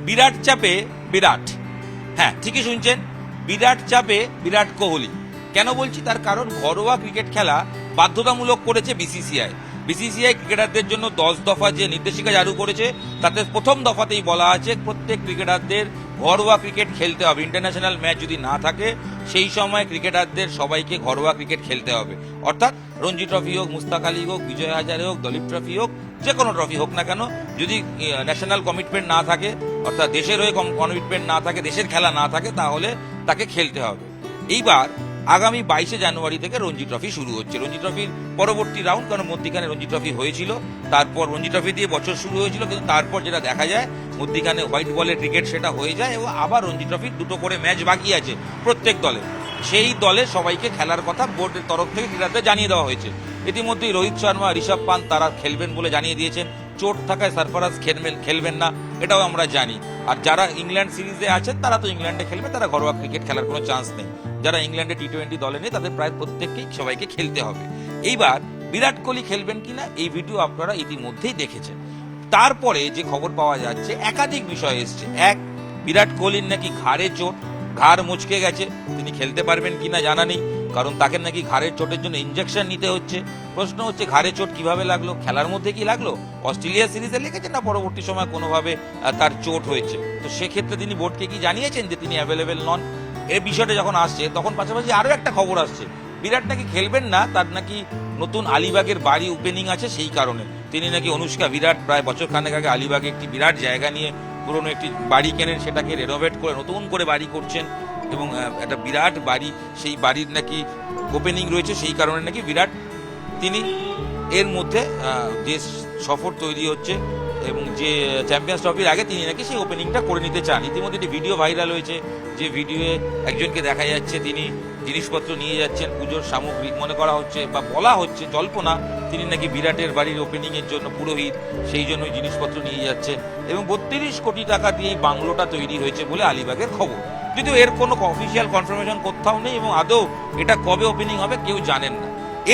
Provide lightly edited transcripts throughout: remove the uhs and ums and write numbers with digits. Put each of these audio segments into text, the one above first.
বিরাট চাপে বিরাট, হ্যাঁ ঠিকই শুনছেন, বিরাট চাপে বিরাট কোহলি। কেন বলছি? তার কারণ ঘরোয়া ক্রিকেট খেলা বাধ্যতামূলক করেছে বিসিসিআই। বিসিসিআই ক্রিকেটারদের জন্য 10 দফা যে নির্দেশিকা জারি করেছে, তাতে প্রথম দফাতেই বলা আছে প্রত্যেক ক্রিকেটারদের ঘরোয়া ক্রিকেট খেলতে হবে। ইন্টারন্যাশনাল ম্যাচ যদি না থাকে সেই সময় ক্রিকেটারদের সবাইকে ঘরোয়া ক্রিকেট খেলতে হবে। অর্থাৎ রঞ্জি ট্রফি হোক, মুস্তাক আলী হোক, বিজয় হাজারে হোক, দলীপ ট্রফি হোক, যে কোনো ট্রফি হোক না কেন, যদি ন্যাশনাল কমিটমেন্ট না থাকে, অর্থাৎ দেশের হয়ে কমিটমেন্ট না থাকে, দেশের খেলা না থাকে, তাহলে তাকে খেলতে হবে। এইবার আগামী 22 জানুয়ারি থেকে রঞ্জি ট্রফি শুরু হচ্ছে। রঞ্জি ট্রফির পরবর্তী রাউন্ড, কারণ মধ্যিখানে রঞ্জি ট্রফি হয়েছিল, তারপর রঞ্জি ট্রফি দিয়ে বছর শুরু হয়েছিল, কিন্তু তারপর যেটা দেখা যায় মধ্যিখানে হোয়াইট বলের ক্রিকেট সেটা হয়ে যায় এবং আবার রঞ্জি ট্রফির 2টো করে ম্যাচ বাকি আছে প্রত্যেক দলে। সেই দলে সবাইকে খেলার কথা বোর্ডের তরফ থেকে ক্রীড়াতে জানিয়ে দেওয়া হয়েছে। ইতিমধ্যেই রোহিত শর্মা, ঋষভ পান্ত তারা খেলবেন বলে জানিয়ে দিয়েছেন। চোট থাকায় সরফরাজ খেলবেন না, এটাও আমরা জানি। আর যারা ইংল্যান্ড সিরিজে আছেন তারা তো ইংল্যান্ডে খেলবে, তারা ঘরোয়া ক্রিকেট খেলার কোনো চান্স নেই। যারা ইংল্যান্ডে টি20 দলে নেই তাদের প্রায় প্রত্যেককেই সবাইকে খেলতে হবে। এইবার বিরাট কোহলি খেলবেন কিনা এই ভিডিও আপনারা ইতিমধ্যেই দেখেছেন। তারপরে যে খবর পাওয়া যাচ্ছে, একাধিক বিষয় এসছে। এক, বিরাট কোহলির নাকি ঘাড়ে চোট, ঘাড় মুচকে গেছে, তিনি খেলতে পারবেন কিনা জানা নেই, কারণ তাকে নাকি ঘাড়ের চোটের জন্য ইনজেকশন নিতে হচ্ছে। প্রশ্ন হচ্ছে ঘাড়ে চোট কিভাবে লাগলো, খেলার মধ্যে কি লাগলো, অস্ট্রেলিয়া সিরিজে লেগেছে না পরবর্তী সময় কোনোভাবে তার চোট হয়েছে? তো সেক্ষেত্রে তিনি বোর্ডকে কি জানিয়েছেন যে তিনি অ্যাভেলেবেল নন? এই বিষয়টা যখন আসছে তখন পাশাপাশি আরো একটা খবর আসছে, বিরাট নাকি খেলবেন না, তার নাকি নতুন আলিবাগের বাড়ি ওপেনিং আছে, সেই কারণে তিনি নাকি অনুষ্কা বিরাট প্রায় বছর খানেক আগে আলিবাগে একটি বিরাট জায়গা নিয়ে পুরনো একটি বাড়ি কেনেন, সেটাকে রেনোভেট করে নতুন করে বাড়ি করছেন এবং একটা বিরাট বাড়ি, সেই বাড়ির নাকি ওপেনিং রয়েছে, সেই কারণে নাকি বিরাট তিনি এর মধ্যে যে সফর তৈরি হচ্ছে এবং যে চ্যাম্পিয়ন্স ট্রফির আগে তিনি নাকি সেই ওপেনিংটা করে নিতে চান। ইতিমধ্যে একটি ভিডিও ভাইরাল হয়েছে, যে ভিডিওয়ে একজনকে দেখা যাচ্ছে তিনি জিনিসপত্র নিয়ে যাচ্ছেন, পুজোর সামগ্রী মনে করা হচ্ছে বা বলা হচ্ছে, জল্পনা, তিনি নাকি বিরাটের বাড়ির ওপেনিং এর জন্য পুরোহিত, সেই জন্য জিনিসপত্র নিয়ে যাচ্ছে এবং 32 কোটি টাকা দিয়ে এই বাংলোটা তৈরি হয়েছে বলে আলিবাগের খবর। যদিও এর কোনো অফিসিয়াল কনফার্মেশন কোথাও নেই এবং আদৌ এটা কবে ওপেনিং হবে কেউ জানেন না।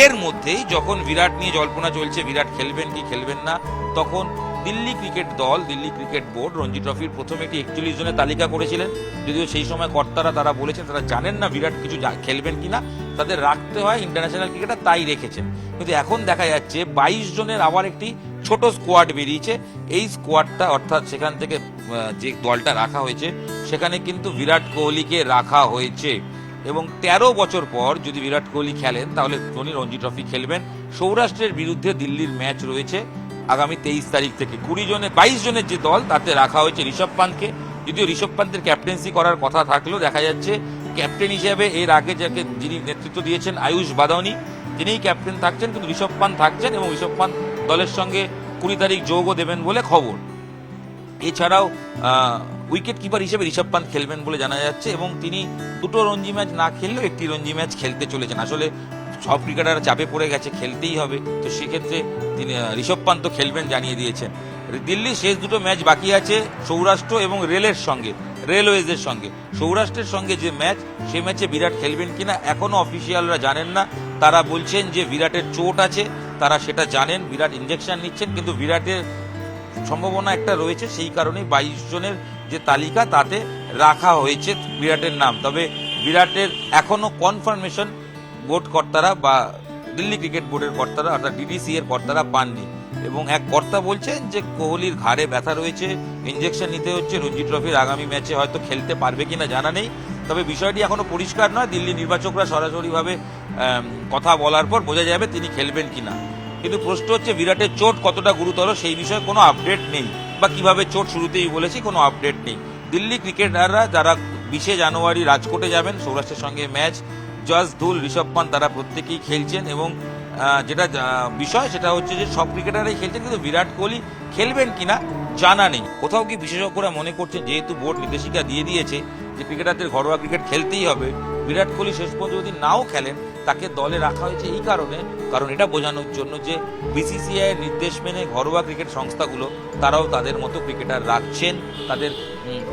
এর মধ্যেই যখন বিরাট নিয়ে জল্পনা চলছে, বিরাট খেলবেন কি খেলবেন না, তখন দিল্লি ক্রিকেট দল, দিল্লি ক্রিকেট বোর্ড রঞ্জি ট্রফির প্রথমে একটি 41 জনের তালিকা করেছিলেন। যদিও সেই সময় কর্তারা তারা বলেছেন তারা জানেন না বিরাট কিছু খেলবেন কিনা, তাদের রাখতে হয় ইন্টারন্যাশনাল ক্রিকেটার, তাই রেখেছেন। কিন্তু এখন দেখা যাচ্ছে 22 জনের আবার একটি ছোট স্কোয়াড বেরিয়েছে। এই স্কোয়াডটা, অর্থাৎ সেখান থেকে যে দলটা রাখা হয়েছে সেখানে কিন্তু বিরাট কোহলিকে রাখা হয়েছে এবং 13 বছর পর যদি বিরাট কোহলি খেলেন তাহলে ধোনি রঞ্জি ট্রফি খেলবেন। সৌরাষ্ট্রের বিরুদ্ধে দিল্লির ম্যাচ রয়েছে আগামী 23 তারিখ থেকে। 22 জনের যে দল তাতে রাখা হয়েছে ঋষভ পান্তকে। যদিও ঋষভ পান্তের ক্যাপ্টেন্সি করার কথা থাকলেও দেখা যাচ্ছে ক্যাপ্টেন হিসেবে এর আগে যিনি নেতৃত্ব দিয়েছেন আয়ুষ বাদাওনি, তিনিই ক্যাপ্টেন থাকছেন, কিন্তু ঋষভ পান্ত থাকছেন এবং ঋষভ পান্ত দলের সঙ্গে 20 তারিখ যোগও দেবেন বলে খবর। এছাড়াও উইকেট কিপার হিসেবে ঋষভ পান্ত খেলবেন বলে জানা যাচ্ছে এবং তিনি 2টো রঞ্জি ম্যাচ না খেললেও একটি রঞ্জি ম্যাচ খেলতে চলেছেন। আসলে সব ক্রিকেটার চাপে পড়ে গেছে, খেলতেই হবে, তো সেক্ষেত্রে তিনি ঋষভ পান্ত খেলবেন জানিয়ে দিয়েছেন। দিল্লির শেষ 2টো ম্যাচ বাকি আছে সৌরাষ্ট্র এবং রেলওয়েজের সঙ্গে। সৌরাষ্ট্রের সঙ্গে যে ম্যাচ, সে ম্যাচে বিরাট খেলবেন কিনা এখনো অফিসিয়ালরা জানেন না। তারা বলছেন যে বিরাটের চোট আছে, তারা সেটা জানেন, বিরাট ইনজেকশন নিচ্ছেন, কিন্তু বিরাটের সম্ভাবনা একটা রয়েছে, সেই কারণেই 22 জনের যে তালিকা তাতে রাখা হয়েছে বিরাটের নাম। তবে বিরাটের এখনো কনফার্মেশন বোর্ড কর্তারা বা দিল্লি ক্রিকেট বোর্ডের কর্তারা অর্থাৎ ডিডিসি এর কর্তারা পাননি এবং এক কর্তা বলছেন যে কোহলির ঘাড়ে ব্যথা রয়েছে, ইনজেকশন নিতে হচ্ছে, রঞ্জি ট্রফির আগামী ম্যাচে হয়তো খেলতে পারবে কিনা জানা নেই। তবে বিষয়টি এখনো পরিষ্কার নয়, দিল্লি নির্বাচকরা সরাসরিভাবে কথা বলার পর বোঝা যাবে তিনি খেলবেন কিনা। কিন্তু প্রশ্ন হচ্ছে বিরাটের চোট কতটা গুরুতর সেই বিষয়ে কোনো আপডেট নেই, বা কিভাবে চোট, শুরুতেই বলেছি কোনো আপডেট নেই। দিল্লি ক্রিকেটাররা যারা 20 জানুয়ারি রাজকোটে যাবেন, সৌরাষ্ট্রের সঙ্গে ম্যাচ, জস ধুল, ঋষভ পান্ত তারা প্রত্যেকেই খেলছেন এবং যেটা বিষয় সেটা হচ্ছে যে সব ক্রিকেটাররাই খেলছেন, কিন্তু বিরাট কোহলি খেলবেন কিনা জানা নেই। কোথাও কি বিশেষজ্ঞরা মনে করছেন যেহেতু বোর্ড নির্দেশিকা দিয়ে দিয়েছে যে ক্রিকেটারদের ঘরোয়া ক্রিকেট খেলতেই হবে, বিরাট কোহলি শেষ পর্যন্ত যদি নাও খেলেন তাকে দলে রাখা হয়েছে এই কারণে, কারণ এটা বোঝানোর জন্য যে বিসিসিআই এর নির্দেশ মেনে ঘরোয়া ক্রিকেট সংস্থাগুলো তারাও তাদের মতো ক্রিকেটার রাখছেন,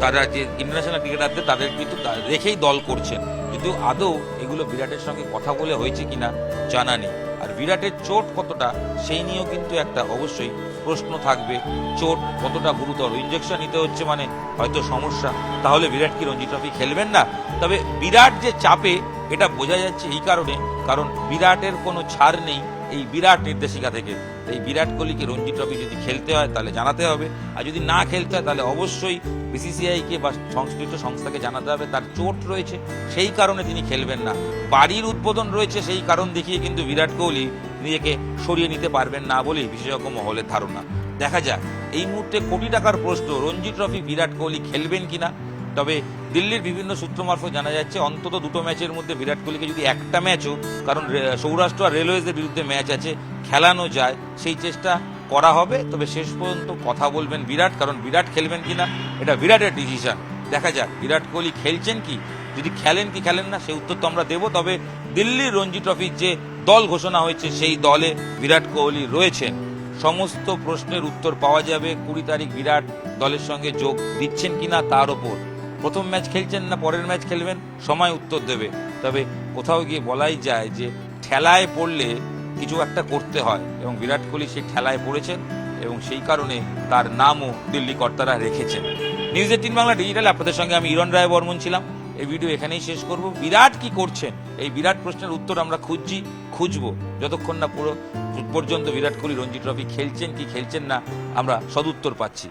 তারা যে ইন্টারন্যাশনাল ক্রিকেটারদের তাদের কিন্তু রেখেই দল করছেন। কিন্তু আদৌ এগুলো বিরাটের সঙ্গে কথা বলে হয়েছে কিনা জানা নেই। আর বিরাটের চোট কতটা সেই নিয়েও কিন্তু একটা অবশ্যই প্রশ্ন থাকবে। চোট কতটা গুরুতর, ইঞ্জেকশন নিতে হচ্ছে মানে হয়তো সমস্যা, তাহলে বিরাট কি রঞ্জি ট্রফি খেলবেন না? তবে বিরাট যে চাপে এটা বোঝা যাচ্ছে এই কারণে, কারণ বিরাটের কোনো ছাড় নেই এই বিরাট নির্দেশিকা থেকে। এই বিরাট কোহলিকে রঞ্জি ট্রফি যদি খেলতে হয় তাহলে জানাতে হবে, আর যদি না খেলতে হয় তাহলে অবশ্যই বিসিসিআইকে বা সংশ্লিষ্ট সংস্থাকে জানাতে হবে তার চোট রয়েছে, সেই কারণে তিনি খেলবেন না। বাড়ির উদ্বোধন রয়েছে সেই কারণ দেখিয়ে কিন্তু বিরাট কোহলি নিজেকে সরিয়ে নিতে পারবেন না বলেই বিশেষজ্ঞ মহলের ধারণা। দেখা যাক, এই মুহূর্তে কোটি টাকার প্রশ্ন রঞ্জি ট্রফি বিরাট কোহলি খেলবেন কিনা। তবে দিল্লির বিভিন্ন সূত্র মারফত জানা যাচ্ছে অন্তত দুটো ম্যাচের মধ্যে বিরাট কোহলিকে যদি একটা ম্যাচও, কারণ সৌরাষ্ট্র আর রেলওয়েজের বিরুদ্ধে ম্যাচ আছে, খেলানো যায় সেই চেষ্টা করা হবে। তবে শেষ পর্যন্ত কথা বলবেন বিরাট, কারণ বিরাট খেলবেন কিনা এটা বিরাটের ডিসিশন। দেখা যাক বিরাট কোহলি খেলছেন কি, যদি খেলেন কি খেলেন না সেই উত্তর তো আমরা দেবো। তবে দিল্লির রঞ্জি ট্রফির যে দল ঘোষণা হয়েছে সেই দলে বিরাট কোহলি রয়েছেন। সমস্ত প্রশ্নের উত্তর পাওয়া যাবে 20 তারিখ বিরাট দলের সঙ্গে যোগ দিচ্ছেন কিনা তার ওপর। প্রথম ম্যাচ খেলছেন না পরের ম্যাচ খেলবেন, সময় উত্তর দেবে। তবে কোথাও গিয়ে বলাই যায় যে ঠেলায় পড়লে কিছু একটা করতে হয়, এবং বিরাট কোহলি সেই ঠেলায় পড়েছেন এবং সেই কারণে তার নামও দিল্লি কর্তারা রেখেছেন। নিউজ 18 বাংলা ডিজিটাল আপনাদের সঙ্গে আমি ইরণ রায় বর্মন ছিলাম। এই ভিডিও এখানেই শেষ করব। বিরাট কি করছেন এই বিরাট প্রশ্নের উত্তর আমরা খুঁজবো যতক্ষণ না পুরো পর্যন্ত বিরাট কোহলি রঞ্জি ট্রফি খেলছেন কি খেলছেন না আমরা সদুত্তর পাচ্ছি।